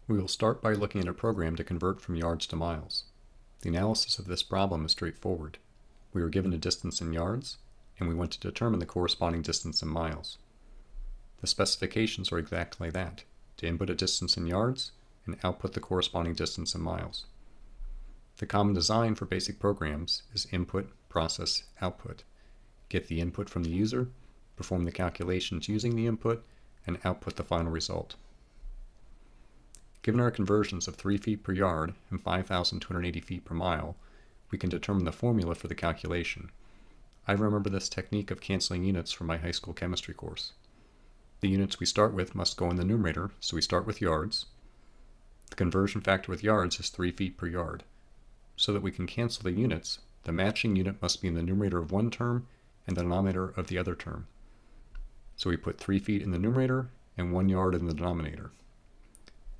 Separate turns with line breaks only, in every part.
We will start by looking at a program to convert from yards to miles. The analysis of this problem is straightforward. We were given a distance in yards, and we want to determine the corresponding distance in miles. The specifications are exactly that, to input a distance in yards and output the corresponding distance in miles. The common design for basic programs is input, process, output. Get the input from the user, perform the calculations using the input, and output the final result. Given our conversions of 3 feet per yard and 5,280 feet per mile, we can determine the formula for the calculation. I remember this technique of canceling units from my high school chemistry course. The units we start with must go in the numerator, so we start with yards. The conversion factor with yards is 3 feet per yard. So that we can cancel the units, the matching unit must be in the numerator of one term and the denominator of the other term. So we put 3 feet in the numerator and 1 yard in the denominator.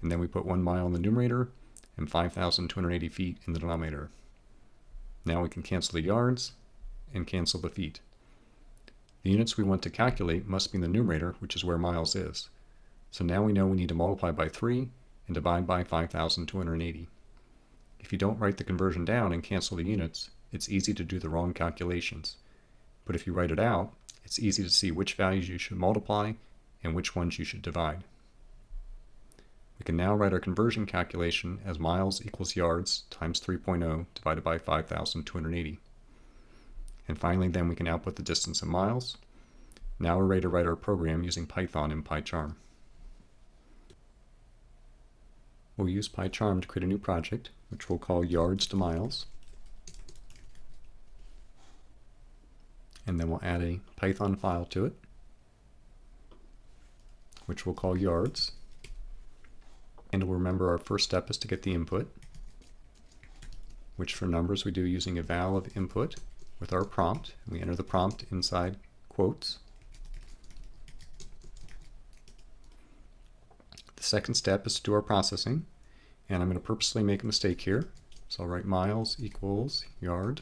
And then we put 1 mile in the numerator and 5,280 feet in the denominator. Now we can cancel the yards and cancel the feet. The units we want to calculate must be in the numerator, which is where miles is. So now we know we need to multiply by 3 and divide by 5,280. If you don't write the conversion down and cancel the units, it's easy to do the wrong calculations. But if you write it out, it's easy to see which values you should multiply and which ones you should divide. We can now write our conversion calculation as miles equals yards times 3.0 divided by 5,280. And finally then we can output the distance in miles. Now we're ready to write our program using Python and PyCharm. We'll use PyCharm to create a new project, which we'll call yards to miles. And then we'll add a Python file to it, which we'll call yards. And we'll remember our first step is to get the input, which for numbers we do using a val of input with our prompt. We enter the prompt inside quotes. The second step is to do our processing, and I'm going to purposely make a mistake here. So I'll write miles equals yard,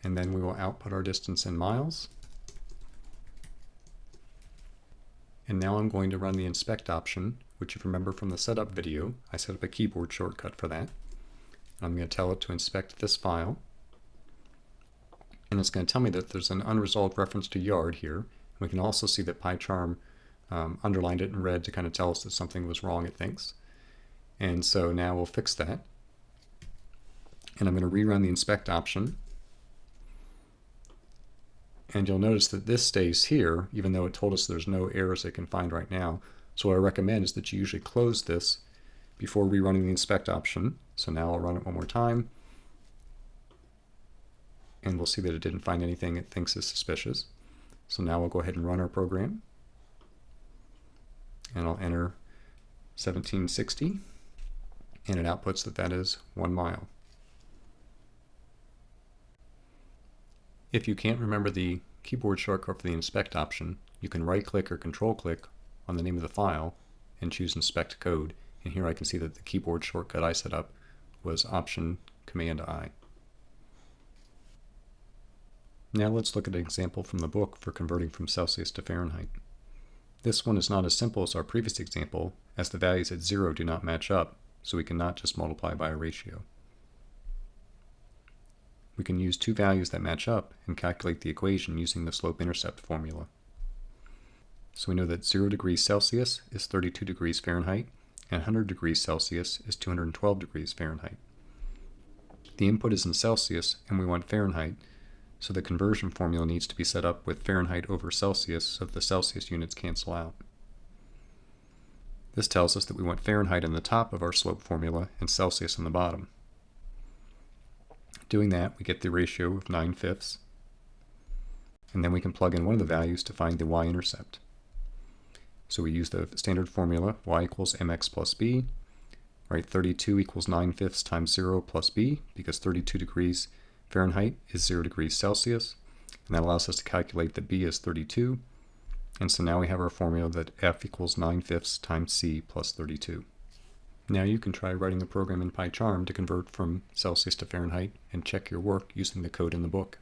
and then we will output our distance in miles. And now I'm going to run the inspect option, which if you remember from the setup video, I set up a keyboard shortcut for that. I'm going to tell it to inspect this file, and it's going to tell me that there's an unresolved reference to yard here. We can also see that PyCharm underlined it in red to kind of tell us that something was wrong, it thinks. And so now we'll fix that. And I'm going to rerun the inspect option. And you'll notice that this stays here, even though it told us there's no errors it can find right now. So what I recommend is that you usually close this before rerunning the inspect option. So now I'll run it one more time. And we'll see that it didn't find anything it thinks is suspicious. So now we'll go ahead and run our program. And I'll enter 1760. And it outputs that that is 1 mile. If you can't remember the keyboard shortcut for the inspect option, you can right-click or control-click on the name of the file and choose Inspect Code. And here I can see that the keyboard shortcut I set up was Option Command I. Now let's look at an example from the book for converting from Celsius to Fahrenheit. This one is not as simple as our previous example, as the values at 0 do not match up, so we cannot just multiply by a ratio. We can use two values that match up and calculate the equation using the slope-intercept formula. So we know that 0 degrees Celsius is 32 degrees Fahrenheit, and 100 degrees Celsius is 212 degrees Fahrenheit. The input is in Celsius, and we want Fahrenheit, so the conversion formula needs to be set up with Fahrenheit over Celsius so that the Celsius units cancel out. This tells us that we want Fahrenheit in the top of our slope formula and Celsius in the bottom. Doing that, we get the ratio of 9/5, and then we can plug in one of the values to find the y-intercept. So we use the standard formula, y equals mx plus b, right? 32 equals 9/5 times 0 plus b, because 32 degrees Fahrenheit is 0 degrees Celsius, and that allows us to calculate that b is 32, and so now we have our formula that f equals 9/5 times c plus 32. Now you can try writing a program in PyCharm to convert from Celsius to Fahrenheit and check your work using the code in the book.